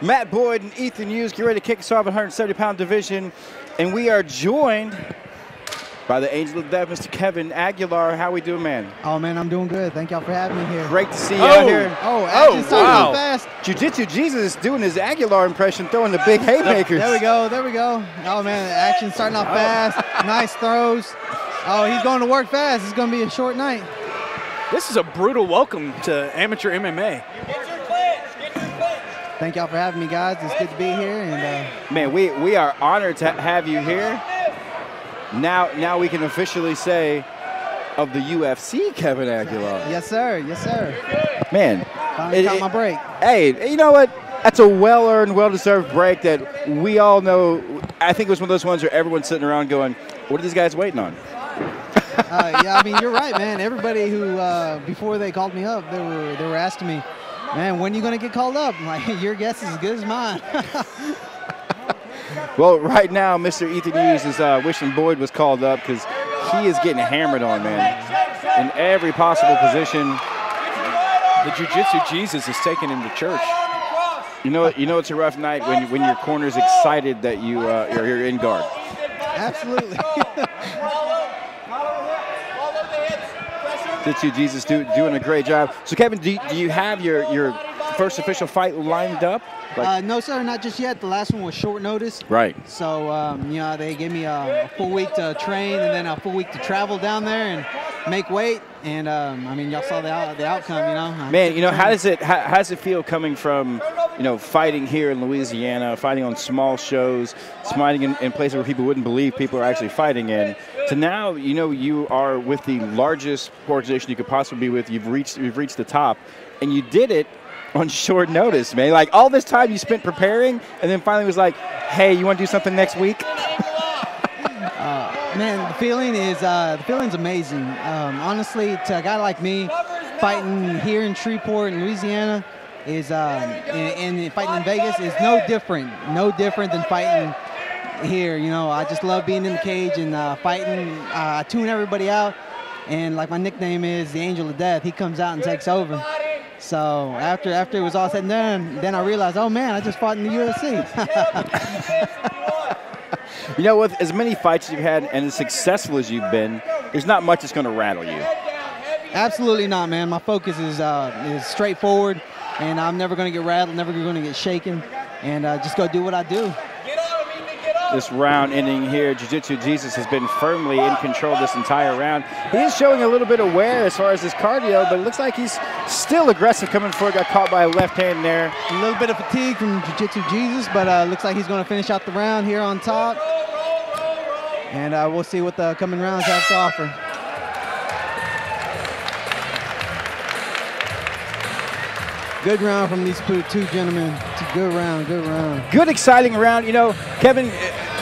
Matt Boyd and Ethan Hughes get ready to kick us off at 170-pound division. And we are joined by the Angel of Death, Mr. Kevin Aguilar. How we doing, man? Oh, man, I'm doing good. Thank y'all for having me here. Great to see you out here. Wow. Fast. Jiu-Jitsu Jesus is doing his Aguilar impression, throwing the big haymakers. There we go. There we go. Oh, man, the action's starting off fast. Nice throws. Oh, he's going to work fast. It's going to be a short night. This is a brutal welcome to amateur MMA. Thank y'all for having me, guys. It's good to be here. And man, we are honored to have you here. Now we can officially say of the UFC, Kevin Aguilar. Yes, sir. Yes, sir. Man. Finally got my break. Hey, you know what? That's a well-earned, well-deserved break that we all know. I think it was one of those ones where everyone's sitting around going, what are these guys waiting on? Yeah, I mean, you're right, man. Everybody who, before they called me up, they were asking me, man, when are you going to get called up? I'm like, your guess is as good as mine. Well, right now, Mr. Ethan Hughes is wishing Boyd was called up because he is getting hammered on, man, in every possible position. The Jiu-Jitsu Jesus is taking him to church. You know it's a rough night when your corner's excited that you're in guard. Absolutely. Jiu-Jitsu Jesus doing a great job. So, Kevin, do you have your first official fight lined up? No, sir, not just yet. The last one was short notice. Right. So, you know, they gave me a full week to train and then a full week to travel down there and make weight. And, I mean, y'all saw the outcome, you know. Man, you know, how does it feel coming from, you know, fighting here in Louisiana, fighting on small shows, fighting in places where people wouldn't believe people are actually fighting in, to now, you know, you are with the largest organization you could possibly be with. You've reached the top, and you did it on short notice, man. Like, all this time you spent preparing, and then finally was like, hey, you want to do something next week? Man, the feeling's amazing. Honestly, to a guy like me, fighting here in Shreveport, in Louisiana, is and fighting in Vegas is no different than fighting here. You know, I just love being in the cage and fighting. I tune everybody out, and like my nickname is the Angel of Death. He comes out and takes over. So after it was all said and done, then I realized, oh man, I just fought in the UFC. You know, with as many fights as you've had and as successful as you've been, there's not much that's going to rattle you. Absolutely not, man. My focus is straightforward, and I'm never going to get rattled, never going to get shaken, and just go do what I do. This round ending here, Jiu-Jitsu Jesus has been firmly in control this entire round. He is showing a little bit of wear as far as his cardio, but it looks like he's still aggressive coming forward. Got caught by a left hand there. A little bit of fatigue from Jiu-Jitsu Jesus, but looks like he's going to finish out the round here on top. And we'll see what the coming rounds have to offer. Good round from these two gentlemen. It's a good round, good round. Good, exciting round. You know, Kevin,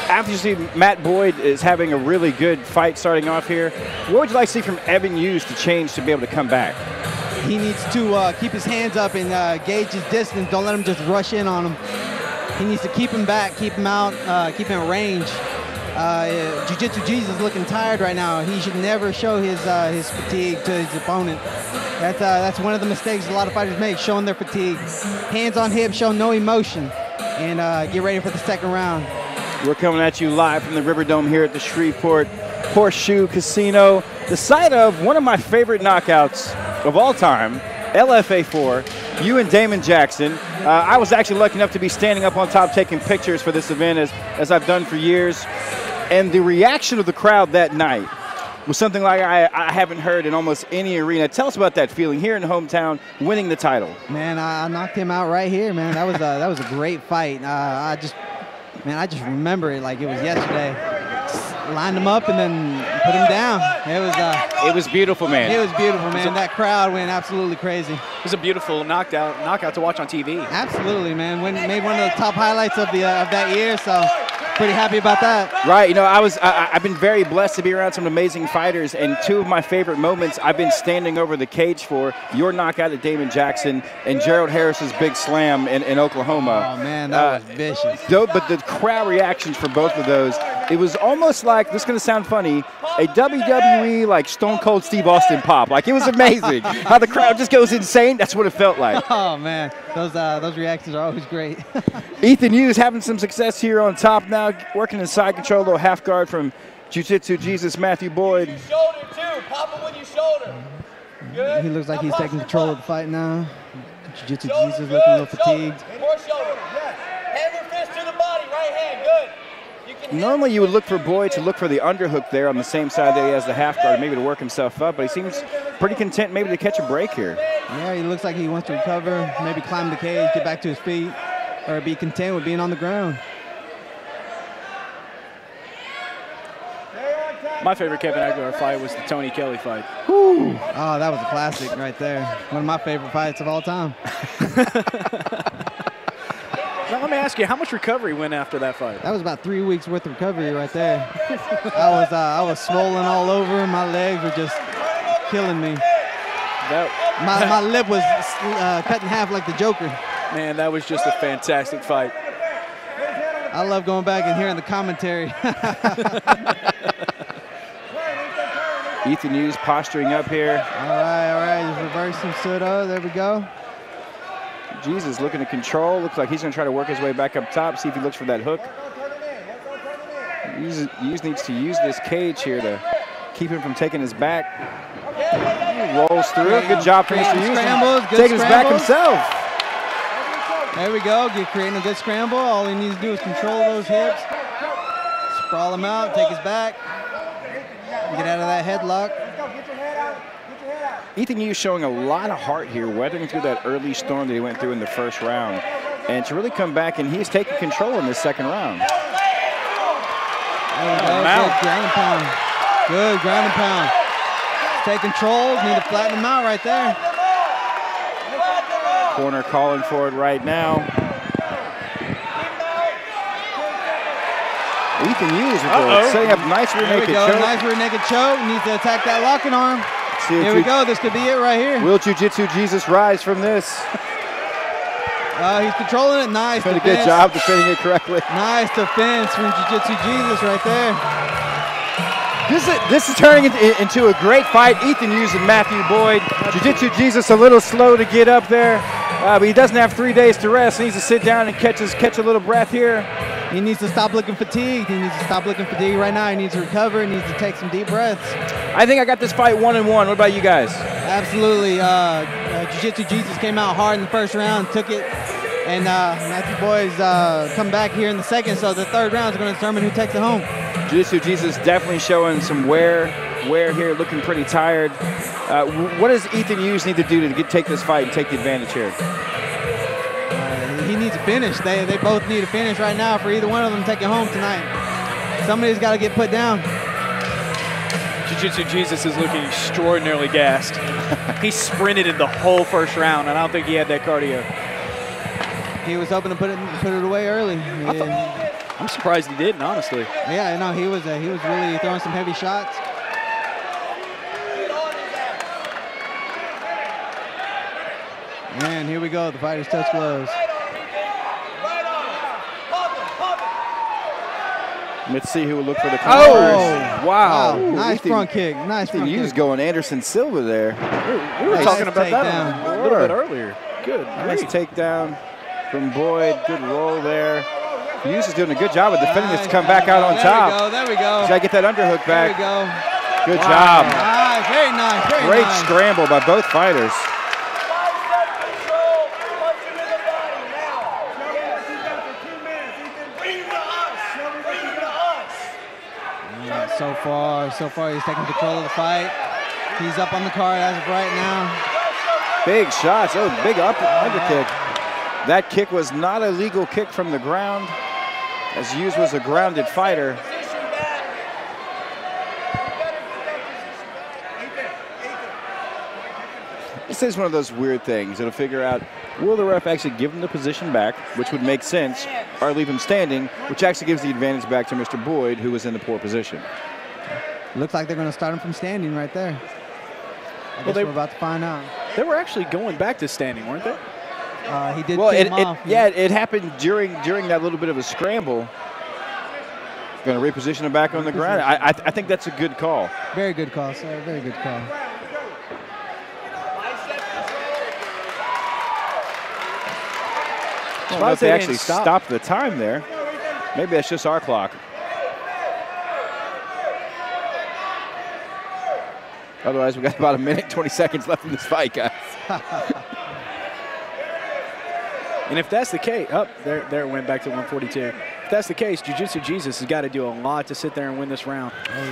after you see Matt Boyd is having a really good fight starting off here, what would you like to see from Evan Hughes to change to be able to come back? He needs to keep his hands up and gauge his distance. Don't let him just rush in on him. He needs to keep him back, keep him out, keep him at range. Jiu-Jitsu Jesus is looking tired right now. He should never show his fatigue to his opponent. That's one of the mistakes a lot of fighters make, showing their fatigue. Hands on hips, show no emotion, and get ready for the second round. We're coming at you live from the Riverdome here at the Shreveport Horseshoe Casino, the site of one of my favorite knockouts of all time, LFA4, you and Damon Jackson. I was actually lucky enough to be standing up on top taking pictures for this event as I've done for years. And the reaction of the crowd that night was something like I haven't heard in almost any arena. Tell us about that feeling here in hometown, winning the title. Man, I knocked him out right here, man. That was a great fight. I just remember it like it was yesterday. Just lined him up and then put him down. It was beautiful, man. It was beautiful, man. That crowd went absolutely crazy. It was a beautiful knockout to watch on TV. Absolutely, man. Made one of the top highlights of that year. So. Pretty happy about that. Right, you know, I've been very blessed to be around some amazing fighters, and two of my favorite moments I've been standing over the cage for, your knockout at Damon Jackson and Gerald Harris's big slam in Oklahoma. Oh man, that was vicious. But the crowd reactions for both of those, It was almost like, this is going to sound funny, a WWE like Stone Cold Steve Austin pop. Like, it was amazing how the crowd just goes insane. That's what it felt like. Oh, man. Those reactions are always great. Ethan Hughes having some success here on top now, working in side control, a little half guard from Jiu-Jitsu Jesus Matthew Boyd. Shoulder, too. Pop him with your shoulder. Good. He looks like he's taking control of the fight now. Jiu-Jitsu Jesus looking a little fatigued. More shoulder. Hand or fist to the body. Right hand. Good. Normally you would look for Boyd to look for the underhook there on the same side that he has the half guard, maybe to work himself up, but he seems pretty content maybe to catch a break here. Yeah, he looks like he wants to recover, maybe climb the cage, get back to his feet, or be content with being on the ground. My favorite Kevin Aguilar fight was the Tony Kelly fight. Whew. Oh, that was a classic right there. One of my favorite fights of all time. Now let me ask you, how much recovery went after that fight? That was about 3 weeks worth of recovery right there. I was swollen all over. My legs were just killing me. My lip was cut in half like the Joker. Man, that was just a fantastic fight. I love going back and hearing the commentary. Ethan Hughes posturing up here. All right. Just reversing, stood up. There we go. Jesus looking to control. Looks like he's going to try to work his way back up top, see if he looks for that hook. Hughes needs to use this cage here to keep him from taking his back. He rolls through. Good job for Mr. Hughes. Taking his back himself. There we go. Creating a good scramble. All he needs to do is control those hips. Sprawl him out, take his back. Get out of that headlock. Ethan Hughes showing a lot of heart here, weathering through that early storm that he went through in the first round. And to really come back, and he's taking control in this second round. There we go. Good ground and pound. Good ground and pound. Take control. Need to flatten him out right there. Corner calling for it right now. Ethan Hughes setting up nice rear naked choke. Nice rear naked choke. Needs to attack that locking arm. Here we go. This could be it right here. Will Jiu-Jitsu Jesus rise from this? He's controlling it. Nice. Did a good job defending it correctly. Nice defense from Jiu-Jitsu Jesus right there. This is turning into a great fight. Ethan Hughes and Matthew Boyd. Jiu-Jitsu Jesus a little slow to get up there, but he doesn't have 3 days to rest. He needs to sit down and catch a little breath here. He needs to stop looking fatigued. Right now. He needs to recover. He needs to take some deep breaths. I think I got this fight 1-1. What about you guys? Absolutely. Jiu-Jitsu Jesus came out hard in the first round, took it, and Matthew Boyd's come back here in the second, so the third round is going to determine who takes it home. Jiu-Jitsu Jesus definitely showing some wear here, looking pretty tired. What does Ethan Hughes need to do to take this fight and take the advantage here? He needs to finish. They both need to finish right now for either one of them to take it home tonight. Somebody's got to get put down. Jiu-Jitsu Jesus is looking extraordinarily gassed. He sprinted in the whole first round, and I don't think he had that cardio. He was hoping to put it away early. I'm surprised he didn't, honestly. Yeah, no, he was really throwing some heavy shots. And here we go. The fighters touch gloves. Let's see who will look for the corners. Oh, wow. Nice front kick. Nice front kick. Hughes going Anderson Silva there. We were talking about that a little bit earlier. Good. Nice takedown from Boyd. Good roll there. Hughes is doing a good job of defending this to come back out on top. There we go. He's got to get that underhook back. There we go. Good job. Nice. Very nice. Great scramble by both fighters. So far he's taking control of the fight. He's up on the card as of right now. Big shots. Oh, big underkick. That kick was not a legal kick from the ground, as Hughes was a grounded fighter. This is one of those weird things that'll figure out, will the ref actually give him the position back, which would make sense, or leave him standing, which actually gives the advantage back to Mr. Boyd, who was in the poor position. Looks like they're going to start him from standing right there. I guess we're about to find out. They were actually going back to standing, weren't they? He did well, him off. Yeah, it happened during that little bit of a scramble. Going to reposition him back on the ground. I think that's a good call. Very good call, sir. Very good call. I don't know if they actually stopped the time there. Maybe that's just our clock. Otherwise, we got about 1 minute, 20 seconds left in this fight, guys. And if that's the case, there it went back to 142. If that's the case, Jiu-Jitsu Jesus has got to do a lot to sit there and win this round. Oh,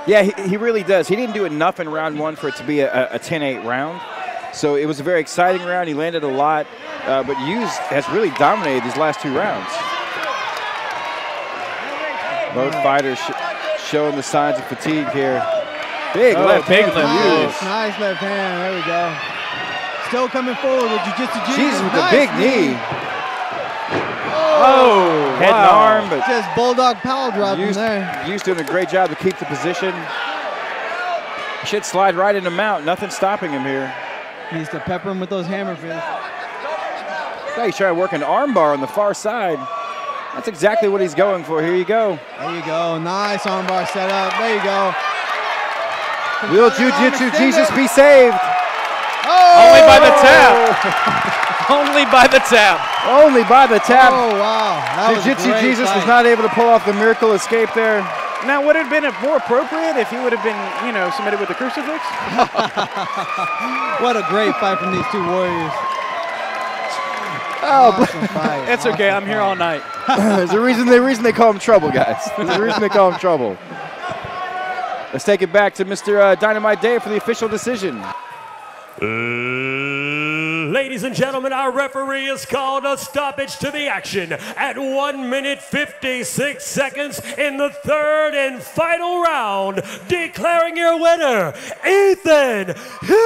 yeah. Yeah, he really does. He didn't do enough in round 1 for it to be a 10-8 round. So it was a very exciting round. He landed a lot. But Hughes has really dominated these last 2 rounds. Both fighters showing the signs of fatigue here. Big left hand from Hughes. Nice left hand. There we go. Still coming forward with Jiu-Jitsu Jesus. With a big knee. Oh, head and arm. But just bulldog power drop from there. Hughes doing a great job to keep the position. He should slide right into mount. Nothing stopping him here. Needs to pepper him with those hammer fists. Yeah, he's trying to work an arm bar on the far side. That's exactly what he's going for. Here you go. There you go. Nice arm bar setup. There you go. Will Jiu-Jitsu Jesus be saved? Oh! Only by the tap. Only by the tap. Only by the tap. Oh, wow. Jiu-Jitsu Jesus was not able to pull off the miracle escape there. Now, would it have been more appropriate if he would have been, submitted with a crucifix? What a great fight from these 2 warriors. Oh, awesome fight. It's okay. I'm here all night. There's a reason they call him Trouble, guys. There's a reason they call him Trouble. Let's take it back to Mr. Dynamite Dave for the official decision. Ladies and gentlemen, our referee has called a stoppage to the action at 1 minute 56 seconds in the 3rd and final round, declaring your winner, Ethan Hughes.